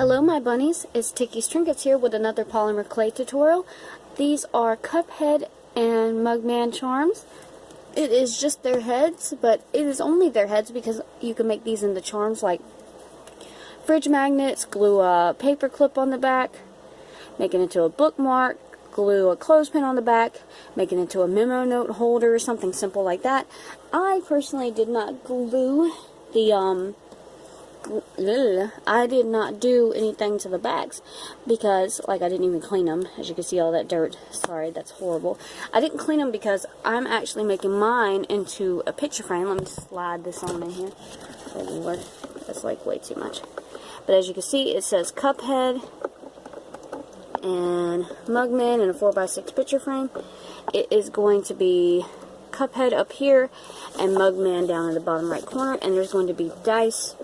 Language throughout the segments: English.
Hello my bunnies, it's Ticky's Trinkets here with another polymer clay tutorial. These are Cuphead and Mugman charms. It is just their heads, but it is only their heads because you can make these into charms like fridge magnets, glue a paper clip on the back, make it into a bookmark, glue a clothespin on the back, make it into a memo note holder, something simple like that. I personally did not glue the I did not do anything to the backs because, like, I didn't even clean them. As you can see, all that dirt. Sorry, that's horrible. I didn't clean them because I'm actually making mine into a picture frame. Let me slide this on in here. Oh Lord, that's like way too much. But as you can see, it says Cuphead and Mugman in a 4x6 picture frame. It is going to be Cuphead up here and Mugman down in the bottom right corner, and there's going to be dice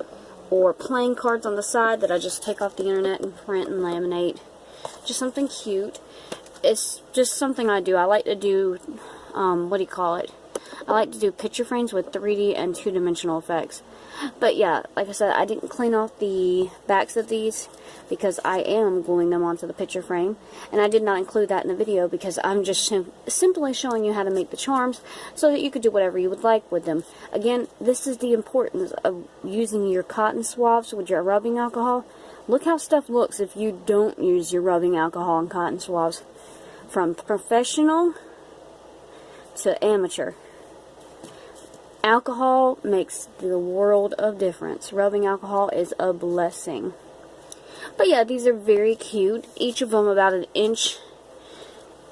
or playing cards on the side that I just take off the internet and print and laminate. Just something cute. It's just something I do. I like to do, what do you call it? I like to do picture frames with 3D and 2-dimensional effects. But yeah, like I said, I didn't clean off the backs of these because I am gluing them onto the picture frame. And I did not include that in the video because I'm just simply showing you how to make the charms so that you could do whatever you would like with them. Again, this is the importance of using your cotton swabs with your rubbing alcohol. Look how stuff looks if you don't use your rubbing alcohol and cotton swabs. From professional to amateur. Alcohol makes the world of difference. Rubbing alcohol is a blessing. But yeah, these are very cute. Each of them about an inch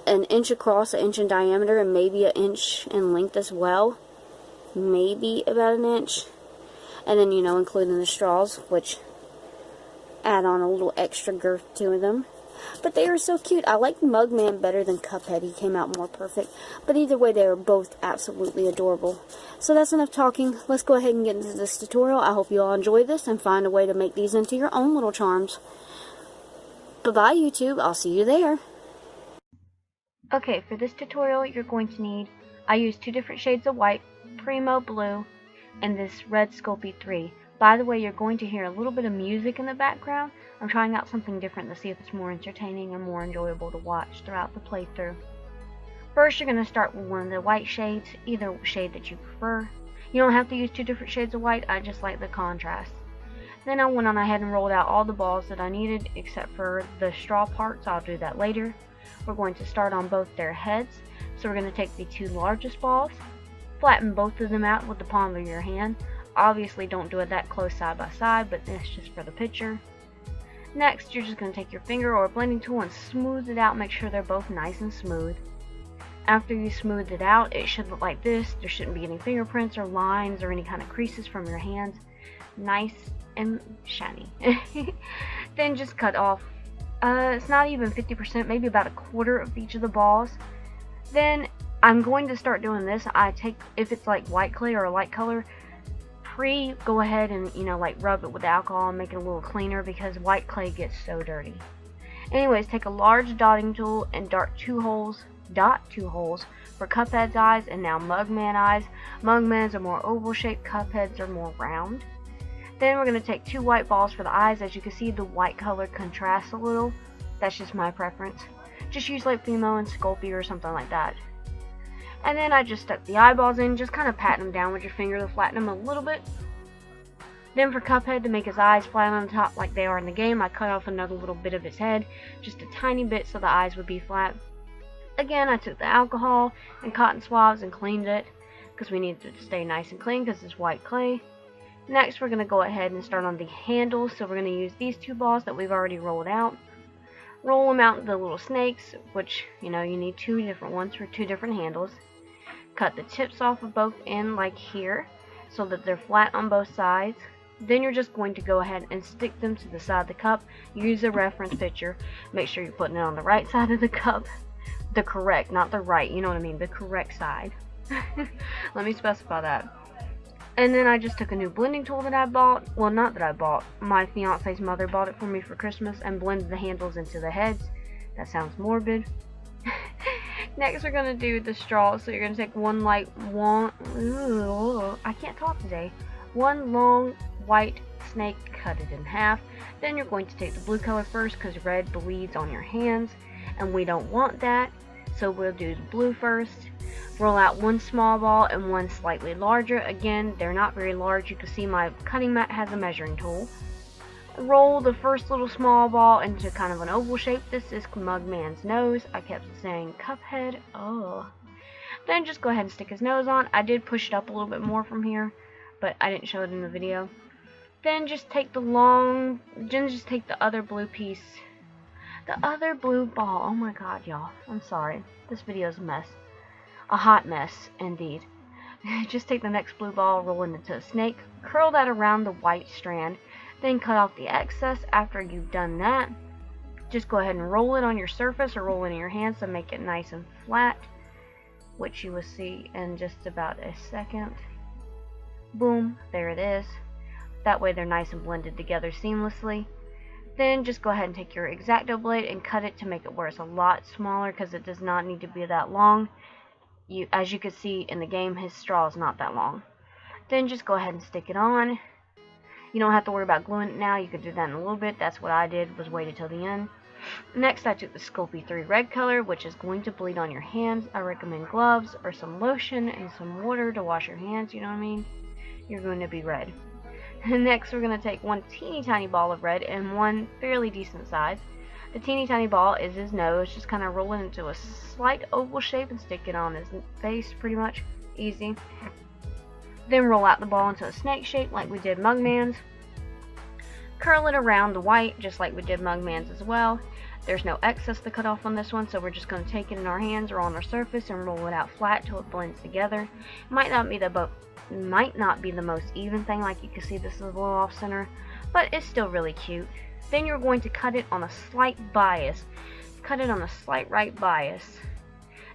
across, an inch in diameter, and maybe an inch in length as well. Maybe about an inch. And then, you know, including the straws, which add on a little extra girth to them. But they are so cute. I like Mugman better than Cuphead. He came out more perfect. But either way, they are both absolutely adorable. So that's enough talking. Let's go ahead and get into this tutorial. I hope you all enjoy this and find a way to make these into your own little charms. Bye-bye, YouTube. I'll see you there. Okay, for this tutorial, you're going to need, I used 2 different shades of white, Primo Blue, and this red Sculpey 3. By the way, you're going to hear a little bit of music in the background. I'm trying out something different to see if it's more entertaining and more enjoyable to watch throughout the playthrough. First, you're going to start with one of the white shades, either shade that you prefer. You don't have to use 2 different shades of white, I just like the contrast. Then I went on ahead and rolled out all the balls that I needed, except for the straw parts. I'll do that later. We're going to start on both their heads. So we're going to take the 2 largest balls, flatten both of them out with the palm of your hand. Obviously don't do it that close side by side, but it's just for the picture. Next, you're just going to take your finger or a blending tool and smooth it out. Make sure they're both nice and smooth. After you smooth it out, it should look like this. There shouldn't be any fingerprints or lines or any kind of creases from your hands. Nice and shiny. Then just cut off, it's not even 50%, maybe about a quarter of each of the balls. Then I'm going to start doing this. I take, if it's like white clay or a light color, go ahead and, you know, like rub it with alcohol and make it a little cleaner because white clay gets so dirty. Anyways, take a large dotting tool and dot 2 holes for Cuphead's eyes and now Mugman eyes. Mugman's are more oval shaped, Cuphead's are more round. Then we're going to take 2 white balls for the eyes. As you can see, the white color contrasts a little. That's just my preference. Just use like Fimo and Sculpey or something like that. And then I just stuck the eyeballs in, just kind of patting them down with your finger to flatten them a little bit. Then for Cuphead, to make his eyes flat on the top like they are in the game, I cut off another little bit of his head, just a tiny bit so the eyes would be flat. Again, I took the alcohol and cotton swabs and cleaned it, because we needed it to stay nice and clean because it's white clay. Next, we're going to go ahead and start on the handles, so we're going to use these 2 balls that we've already rolled out. Roll them out into the little snakes, which, you know, you need 2 different ones for 2 different handles. Cut the tips off of both ends like here so that they're flat on both sides. Then you're just going to go ahead and stick them to the side of the cup. Use a reference picture. Make sure you're putting it on the right side of the cup. The correct, not the right, you know what I mean, the correct side. Let me specify that. And then I just took a new blending tool that I bought. Well, not that I bought. My fiance's mother bought it for me for Christmas and blended the handles into the heads. That sounds morbid. Next, we're going to do the straw. So you're going to take one long white snake, cut it in half. Then you're going to take the blue color first because red bleeds on your hands and we don't want that. So we'll do the blue first. Roll out one small ball and one slightly larger. Again, they're not very large. You can see my cutting mat has a measuring tool. Roll the first little small ball into kind of an oval shape. This is Mugman's nose. I kept saying Cuphead. Oh. Then just go ahead and stick his nose on. I did push it up a little bit more from here, but I didn't show it in the video. Then just take the other blue piece. The other blue ball. Oh my god, y'all. I'm sorry. This video is a mess. A hot mess, indeed. Just take the next blue ball, roll it into a snake, curl that around the white strand, then cut off the excess. After you've done that, just go ahead and roll it on your surface or roll it in your hands to make it nice and flat, which you will see in just about a second. Boom, there it is. That way they're nice and blended together seamlessly. Then just go ahead and take your X-Acto blade and cut it to make it where it's a lot smaller because it does not need to be that long. As you can see in the game, his straw is not that long. Then just go ahead and stick it on. You don't have to worry about gluing it now. You could do that in a little bit. That's what I did, was waited till the end. Next, I took the Sculpey 3 red color, which is going to bleed on your hands. I recommend gloves or some lotion and some water to wash your hands, you know what I mean? You're going to be red. Next, we're going to take one teeny tiny ball of red and one fairly decent size. The teeny tiny ball is his nose. Just kind of roll it into a slight oval shape and stick it on his face, pretty much. Easy. Then roll out the ball into a snake shape like we did Mugman's. Curl it around the white just like we did Mugman's as well. There's no excess to cut off on this one, so we're just going to take it in our hands or on our surface and roll it out flat till it blends together. Might not be the most even thing, like you can see this is a little off center, but it's still really cute. Then you're going to cut it on a slight bias. Cut it on a slight right bias.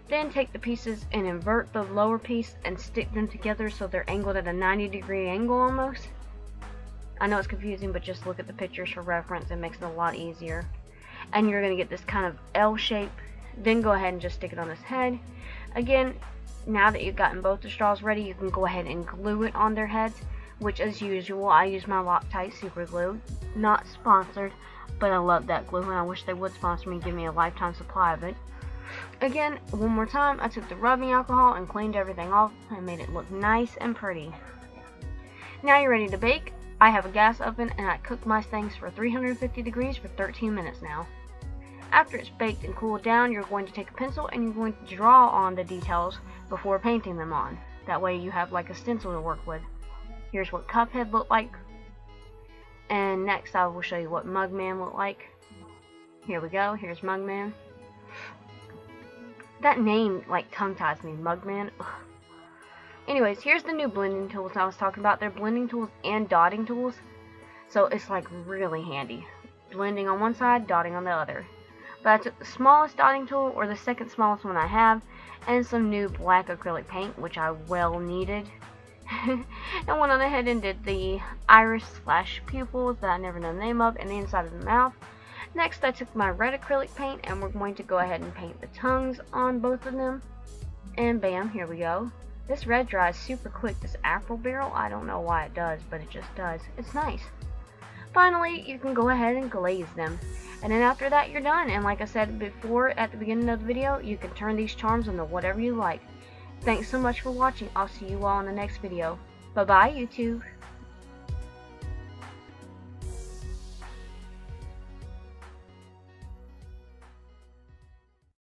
Then take the pieces and invert the lower piece and stick them together so they're angled at a 90-degree angle almost. I know it's confusing, but just look at the pictures for reference. It makes it a lot easier. And you're going to get this kind of L shape. Then go ahead and just stick it on his head. Again, now that you've gotten both the straws ready, you can go ahead and glue it on their heads, which as usual, I use my Loctite super glue. Not sponsored, but I love that glue and I wish they would sponsor me and give me a lifetime supply of it. Again, one more time, I took the rubbing alcohol and cleaned everything off and made it look nice and pretty. Now you're ready to bake. I have a gas oven and I cooked my things for 350 degrees for 13 minutes now. After it's baked and cooled down, you're going to take a pencil and you're going to draw on the details before painting them on. That way you have like a stencil to work with. Here's what Cuphead looked like. And next I will show you what Mugman looked like. Here we go, here's Mugman. That name like tongue-ties me, Mugman. Ugh. Anyways, here's the new blending tools I was talking about. They're blending tools and dotting tools. So it's like really handy. Blending on one side, dotting on the other. But I took the smallest dotting tool, or the second smallest one I have, and some new black acrylic paint, which I well needed. And went on ahead and did the iris/pupils that I never know the name of, and the inside of the mouth. Next, I took my red acrylic paint, and we're going to go ahead and paint the tongues on both of them. And bam, here we go. This red dries super quick. This apple barrel, I don't know why it does, but it just does. It's nice. Finally, you can go ahead and glaze them. And then after that, you're done. And like I said before at the beginning of the video, you can turn these charms into whatever you like. Thanks so much for watching. I'll see you all in the next video. Bye-bye, YouTube.